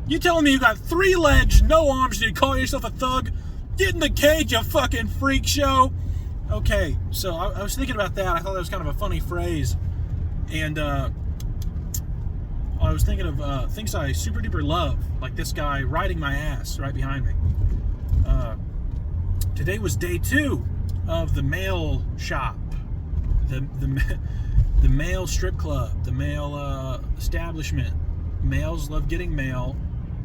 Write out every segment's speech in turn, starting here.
You telling me you got 3 legs, no arms, and you call yourself a thug? Get in the cage, you fucking freak show. Okay, so I was thinking about that. I thought that was kind of a funny phrase. And I was thinking of things I super duper love, like this guy riding my ass right behind me. Today was day 2 of the mail shop, the mail strip club, the mail establishment. Males love getting mail.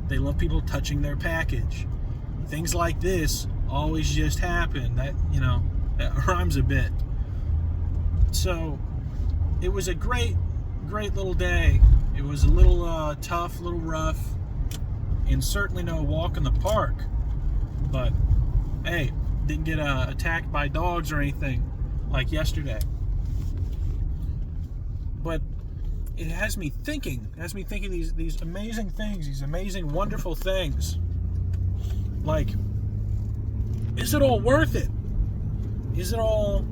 They love people touching their package. Things like this always just happen. That rhymes a bit. So it was a great little day. It was a little tough, a little rough, and certainly no walk in the park. But hey, didn't get attacked by dogs or anything like yesterday. But it has me thinking. These amazing things, these amazing, wonderful things. Like, is it all worth it? Is it all?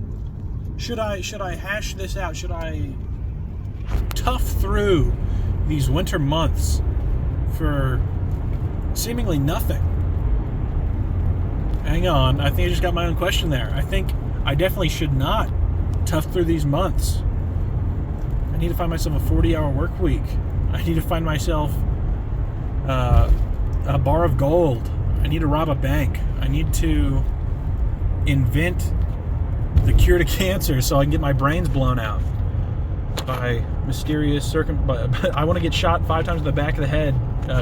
Should I hash this out? Should I tough through these winter months for seemingly nothing? Hang on, I think I just got my own question there. I think I definitely should not tough through these months. I need to find myself a 40-hour work week. I need to find myself a bar of gold. I need to rob a bank. I need to invent the cure to cancer so I can get my brains blown out by mysterious but I want to get shot 5 times in the back of the head,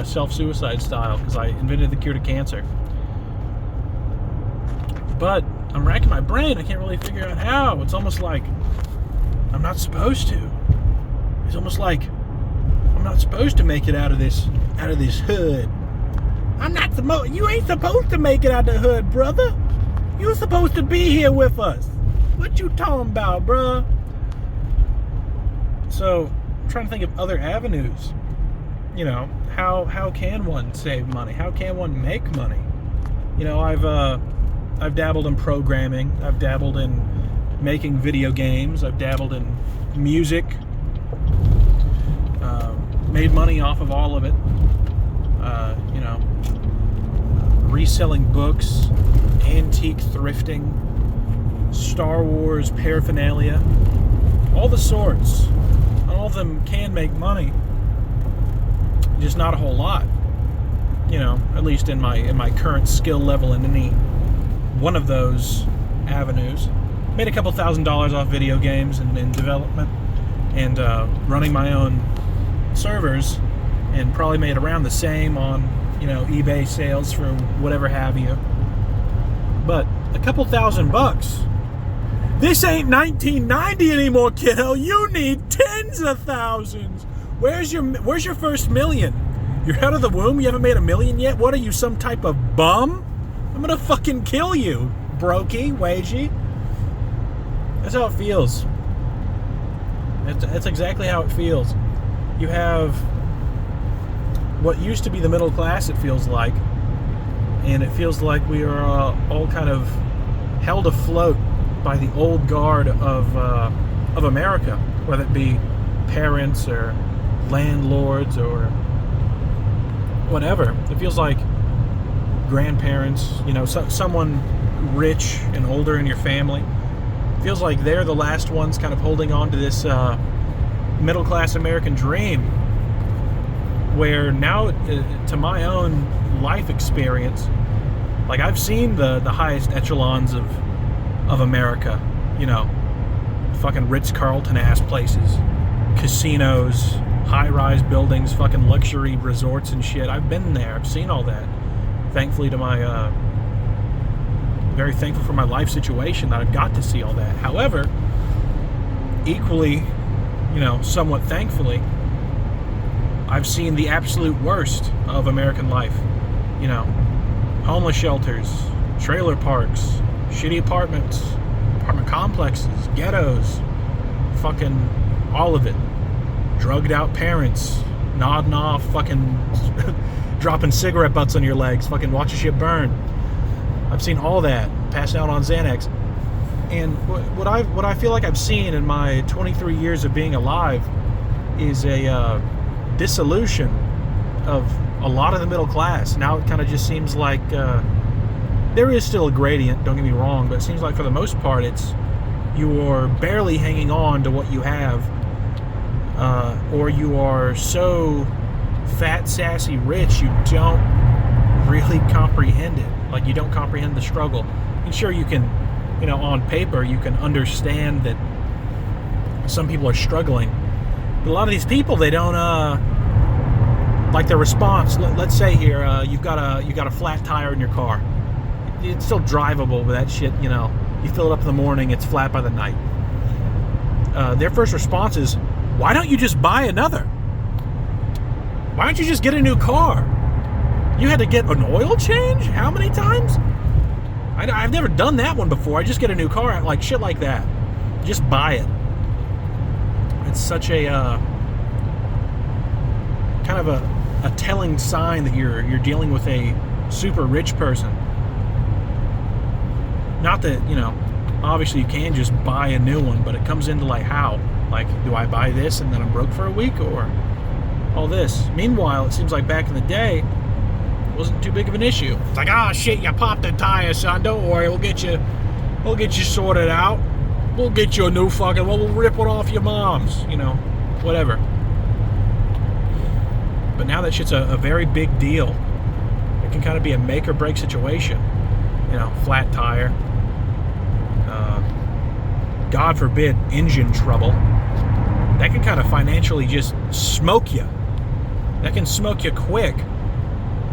self-suicide style, because I invented the cure to cancer. But I'm racking my brain. I can't really figure out how. It's almost like I'm not supposed to. It's almost like I'm not supposed to make it out of this hood. You ain't supposed to make it out of the hood, brother. You're supposed to be here with us. What you talking about, bruh? So, I'm trying to think of other avenues. How can one save money? How can one make money? I've dabbled in programming. I've dabbled in making video games. I've dabbled in music. Made money off of all of it. Reselling books, antique thrifting, Star Wars paraphernalia, all the sorts. All of them can make money, just not a whole lot. At least in my current skill level in any one of those avenues. Made a couple $1,000s off video games and development, and running my own servers, and probably made around the same on eBay sales for whatever have you. But a couple $1,000. This ain't 1990 anymore, kiddo. You need tens of thousands. Where's your first million? You're out of the womb? You haven't made $1 million yet? What are you, some type of bum? I'm gonna fucking kill you, brokey, wagey. That's how it feels. That's exactly how it feels. You have what used to be the middle class, it feels like, and it feels like we are all kind of held afloat by the old guard of America, whether it be parents or landlords or whatever. It feels like grandparents, someone rich and older in your family. It feels like they're the last ones kind of holding on to this middle-class American dream, where now, to my own life experience, like I've seen the highest echelons of America, fucking Ritz-Carlton ass places, casinos, high-rise buildings, fucking luxury resorts and shit. I've been there. I've seen all that. Thankfully to my, very thankful for my life situation that I've got to see all that. However, equally, somewhat thankfully, I've seen the absolute worst of American life. Homeless shelters, trailer parks, shitty apartments, apartment complexes, ghettos, fucking all of it. Drugged out parents, nodding off, fucking dropping cigarette butts on your legs, fucking watch your shit burn. I've seen all that, passed out on Xanax. And what I feel like I've seen in my 23 years of being alive is a dissolution of a lot of the middle class. Now it kind of just seems like there is still a gradient, don't get me wrong, but it seems like for the most part it's you're barely hanging on to what you have, or you are so fat, sassy rich you don't really comprehend it. Like, you don't comprehend the struggle. And sure, you can, on paper you can understand that some people are struggling, but a lot of these people, they don't like their response. Let's say here you got a flat tire in your car. It's still drivable, but that shit, you fill it up in the morning, it's flat by the night. Their first response is, why don't you just buy another? Why don't you just get a new car? You had to get an oil change? How many times? I've never done that one before. I just get a new car, like shit like that. Just buy it. It's such a kind of a telling sign that you're dealing with a super rich person. Not that, obviously you can just buy a new one, but it comes into like how? Like, do I buy this and then I'm broke for a week, or all this? Meanwhile, it seems like back in the day, it wasn't too big of an issue. It's like, oh shit, you popped a tire, son. Don't worry, we'll get you sorted out. We'll get you a new fucking, we'll rip one off your mom's, whatever. But now that shit's a very big deal. It can kind of be a make or break situation. Flat tire. God forbid, engine trouble. That can kind of financially just smoke you. That can smoke you quick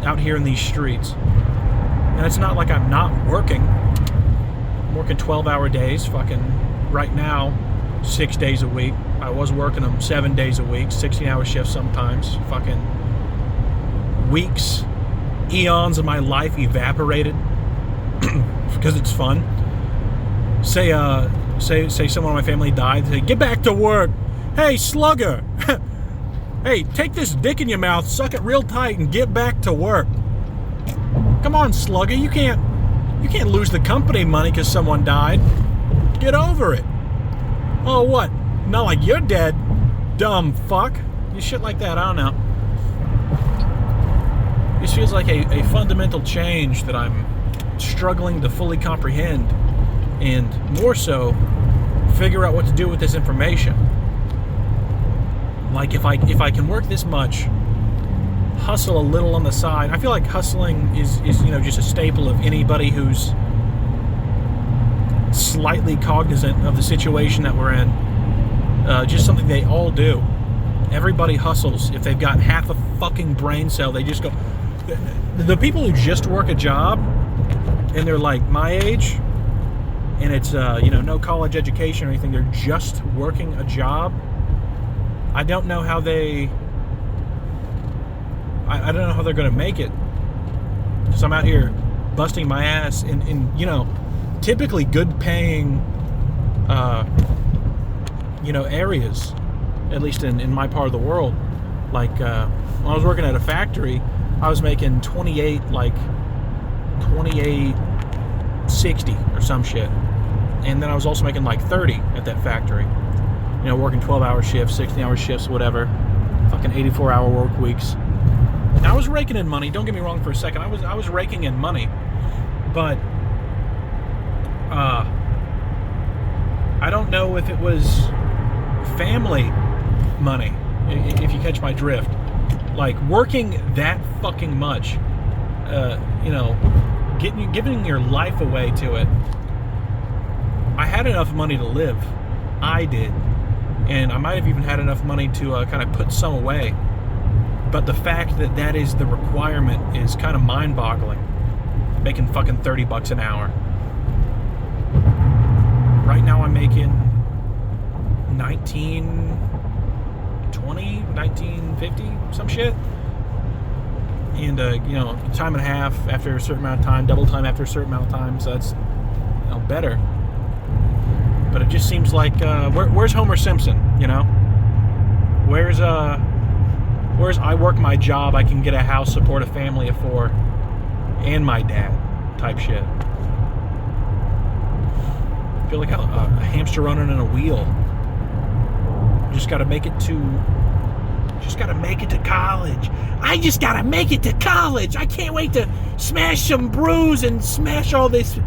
out here in these streets. And it's not like I'm not working. I'm working 12-hour days, fucking right now, 6 days a week. I was working them 7 days a week, 16-hour shifts sometimes. Fucking weeks, eons of my life evaporated because it's fun. Say someone in my family died. Say, get back to work. Hey, slugger. Hey, take this dick in your mouth, suck it real tight, and get back to work. Come on, slugger. You can't lose the company money because someone died. Get over it. Oh, what? Not like you're dead, dumb fuck. You shit like that. I don't know. This feels like a fundamental change that I'm struggling to fully comprehend, and more so, figure out what to do with this information. Like, if I can work this much, hustle a little on the side. I feel like hustling is just a staple of anybody who's slightly cognizant of the situation that we're in. Just something they all do. Everybody hustles. If they've got half a fucking brain cell, they just go. The people who just work a job, and they're like my age, and it's no college education or anything, they're just working a job. I don't know how they. I don't know how they're going to make it. Because I'm out here busting my ass in typically good paying areas, at least in my part of the world. Like when I was working at a factory, I was making 28.60 or some shit, and then I was also making like 30 at that factory. Working 12-hour shifts, 16-hour shifts, whatever, fucking 84-hour work weeks. Now, I was raking in money. Don't get me wrong for a second. I was raking in money, but I don't know if it was family money, if you catch my drift. Like, working that fucking much, giving your life away to it. I had enough money to live. I did. And I might have even had enough money to kind of put some away. But the fact that is the requirement is kind of mind-boggling. Making fucking $30 an hour. Right now I'm making $19.50, some shit. And, time and a half after a certain amount of time, double time after a certain amount of time, so that's, better. But it just seems like, where's Homer Simpson, Where's I work my job, I can get a house, support a family of 4, and my dad, type shit. I feel like a hamster running in a wheel. Just got to make it to Just gotta make it to college. I just gotta make it to college. I can't wait to smash some brews and smash all this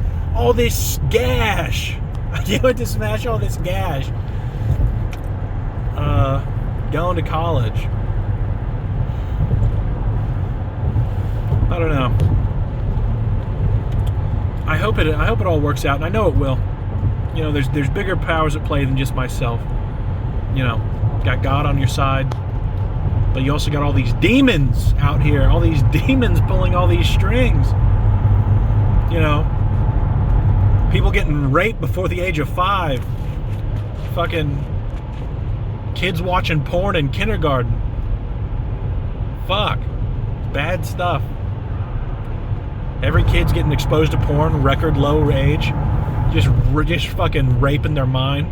gash. I can't wait to smash all this gash. Going to college. I don't know. I hope it all works out, and I know it will. You know, there's bigger powers at play than just myself. You know, got God on your side, but you also got all these demons out here, all these demons pulling all these strings. You know, people getting raped before the age of 5. Fucking kids watching porn in kindergarten. Fuck. Bad stuff. Every kid's getting exposed to porn, record low age. Just fucking raping their mind.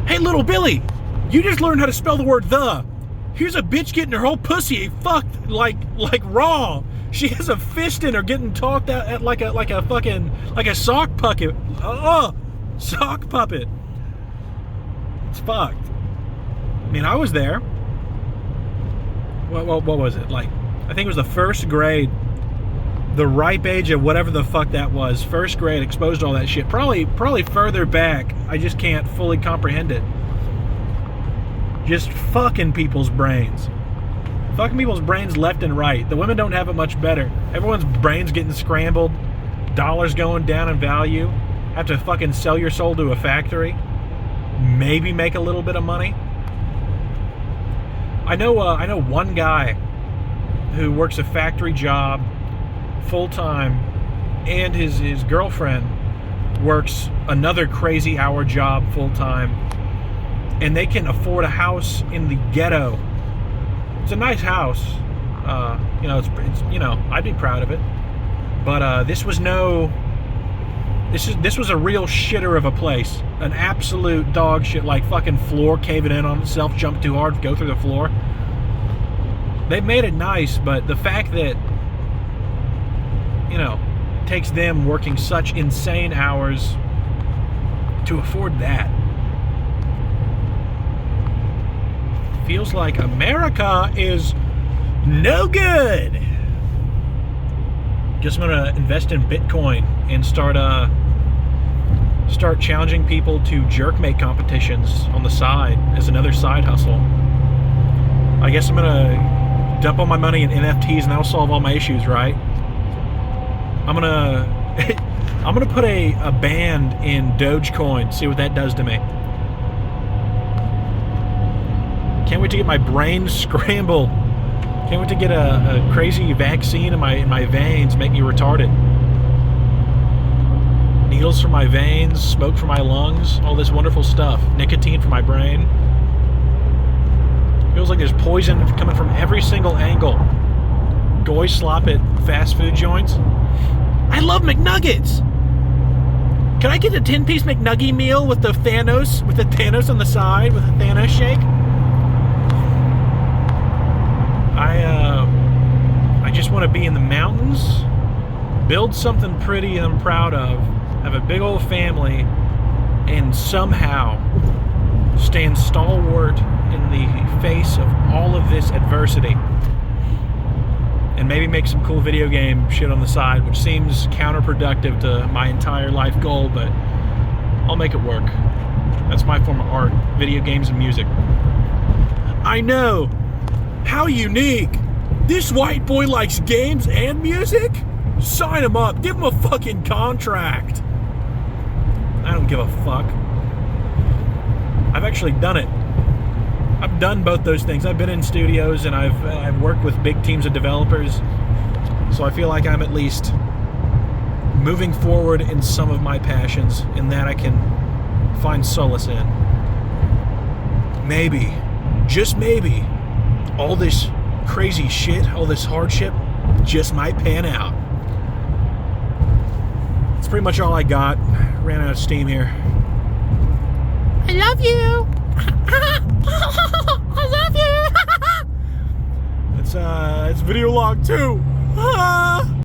Hey, little Billy, you just learned how to spell the word the. Here's a bitch getting her whole pussy fucked like raw. She has a fist in her getting talked at like a sock puppet. Sock puppet. It's fucked. I mean, I was there. What was it? Like, I think it was the first grade. The ripe age of whatever the fuck that was. First grade, exposed to all that shit. Probably further back. I just can't fully comprehend it. Just fucking people's brains. Fucking people's brains left and right. The women don't have it much better. Everyone's brains getting scrambled. Dollars going down in value. Have to fucking sell your soul to a factory. Maybe make a little bit of money. I know one guy who works a factory job full-time, and his girlfriend works another crazy hour job full-time, and they can afford a house in the ghetto. It's a nice house. You know, it's I'd be proud of it. But this was a real shitter of a place. An absolute dog shit, like fucking floor caving in on itself, jump too hard, go through the floor. They made it nice, but the fact that, you know, it takes them working such insane hours to afford that. Feels like America is no good. Guess I'm gonna invest in Bitcoin and start challenging people to jerkmate competitions on the side as another side hustle. I guess I'm gonna dump all my money in NFTs and that'll solve all my issues, right? I'm gonna put a band in Dogecoin, see what that does to me. Can't wait to get my brain scrambled. Can't wait to get a crazy vaccine in my veins, make me retarded. Needles for my veins, smoke for my lungs, all this wonderful stuff. Nicotine for my brain. Feels like there's poison coming from every single angle. Goy slop at fast food joints. I love McNuggets! Can I get a 10-piece McNugget meal with the Thanos on the side, with a Thanos shake? I just want to be in the mountains, build something pretty I'm proud of, have a big old family, and somehow stand stalwart in the face of all of this adversity. And maybe make some cool video game shit on the side, which seems counterproductive to my entire life goal, but I'll make it work. That's my form of art, video games and music. I know! How unique! This white boy likes games and music? Sign him up, give him a fucking contract! I don't give a fuck. I've actually done it. I've done both those things. I've been in studios and I've worked with big teams of developers. So I feel like I'm at least moving forward in some of my passions, and that I can find solace in. Maybe, just maybe, all this crazy shit, all this hardship just might pan out. That's pretty much all I got. Ran out of steam here. I love you! I love you! It's video log 2.